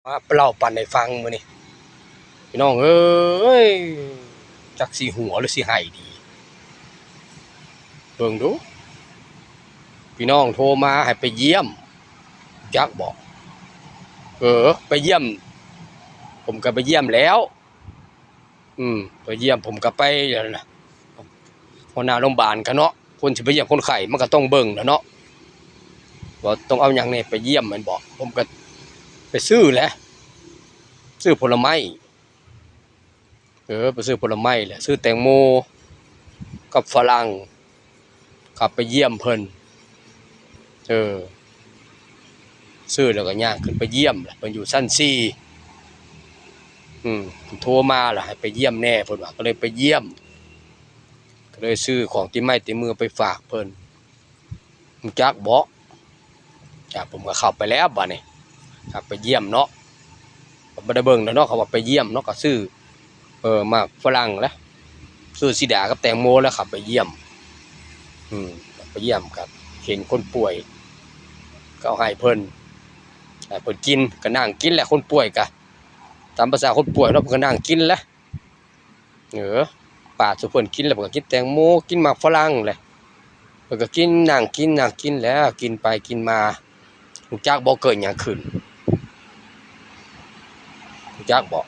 มาเล่าปั่นให้ฟังมื้อนี้พี่น้องเอ้ยจักสิหัวหรือสิไห้ดีเบิ่งดูพี่น้องโทรมาให้ไปเยี่ยมจักบอกไปเยี่ยมผมก็ไปเยี่ยมแล้วไปเยี่ยมผมก็ไปนั่นน่ะหัวหน้าโรงพยาบาลก็เนาะคนสิไปเยี่ยมคนไข้มันก็ต้องเบิ่งแล้วเนาะว่าต้องเอาหยังนี่ไปเยี่ยมแม่นบ่ผมก็ไปซื้อแหละซื้อผลไม้ไปซื้อผลไม้แหละซื้อแตงโมกับฝรั่งขับไปเยี่ยมเพิ่นซื้อแล้วก็ย่างขึ้นไปเยี่ยมแหละเพิ่นอยู่ชั้น4โทรมาล่ะให้ไปเยี่ยมแน่เพิ่นว่าก็เลยไปเยี่ยมก็เลยซื้อของติดไม้ติดมือไปฝากเพิ่นรู้จักบ่ผมก็เข้าไปแล้วบัดนี้ครับไปเยี่ยมเนาะก็บ่ได้เบิ่งแล้วเนาะเขาว่าไปเยี่ยมเนาะก็ซื้อหมากฝรั่งแล้วซื้อสีดากับแตงโมแล้วขับไปเยี่ยมไปเยี่ยมครับเห็นคนป่วยก็เอาให้เพิ่นกินก็นั่งกินแหละคนป่วยก็ตามภาษาคนป่วยเนาะเพิ่นก็นั่งกินแหละปาดสุเพิ่นกินแล้วเพิ่นก็กินแตงโมกินหมากฝรั่งแหละเพิ่นก็กินนั่งกินแล้วกินไปกินมารู้จักบ่เกิดหยังขึ้นรู้จักบ่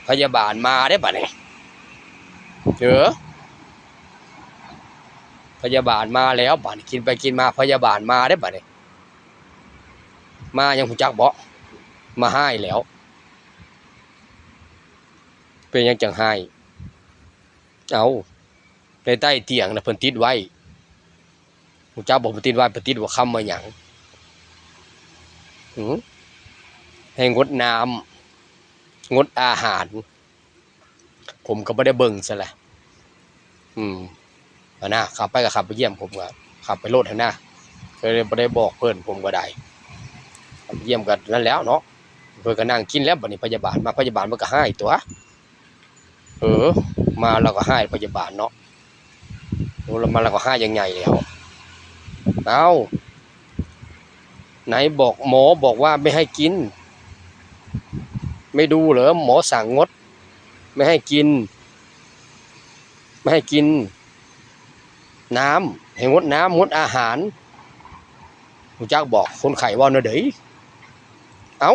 พยาบาลมาได้บัดนี้พยาบาลมาแล้วบัดนี้กินไปกินมาพยาบาลมาได้บัดนี้มายังรู้จักบ่มาให้แล้วเป็นหยังจังให้เอาในใต้เตียงน่ะเพิ่นติดไว้รู้จักบ่เพิ่นติดไว้เพิ่นติดว่าคำว่าหยังให้งดน้ำงดอาหารผมก็บ่ได้เบิ่งซะแหละนะขับไปก็ขับไปเยี่ยมผมก็ขับไปโลดหั่นนะก็เลยบ่ได้บอกเพิ่นผมก็ได้ขับไปเยี่ยมกันนั่นแล้วเนาะเพิ่นก็นั่งกินแล้วบัดนี้พยาบาลมาพยาบาลมันก็ให้ตัวมาแล้วก็ให้พยาบาลเนาะแล้วมาแล้วก็ให้ยังไงแล้วเอ้าไหนบอกหมอบอกว่าไม่ให้กินไม่ดูเหรอหมอสั่งงดไม่ให้กินน้ำให้งดน้ำงดอาหารรู้จักบอกคนไข้ว่าเนาะเด้ยเอ้า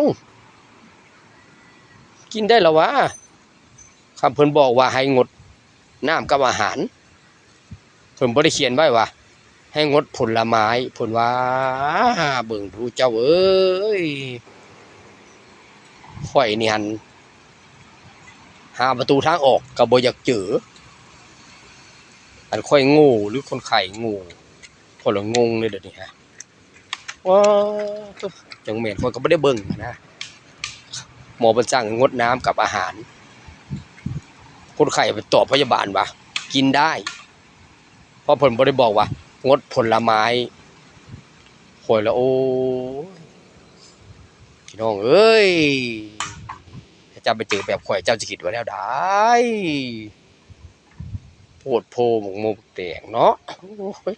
กินได้แล้ววะคำเพิ่นบอกว่าให้งดน้ำกับอาหารเพิ่นบ่ได้เขียนไว้ว่าให้งดผลไม้เพิ่นว่าเบิ่งผู้เจ้าเอ้ยข่อยนี่หั่นหาประตูทางออกก็บ่อยากเจออันค่อยโง่หรือคนไข้โง่คนละงงเลยเดี๋ยวนี้ฮะว้าจังแม่นข้อยก็บ่ได้เบิ่งนะหมอเพิ่นสั่งงดน้ำกับอาหารคนไข้ไปตอบพยาบาลว่ากินได้เพราะเพิ่นบ่ได้บอกว่างดผลไม้ข่อยละโอ้พี่น้องเอ้ยถ้าเจ้าไปเจอแบบข่อยเจ้าสิคิดว่าแนวใดโพดโพหมกแตกเนาะโอ้ย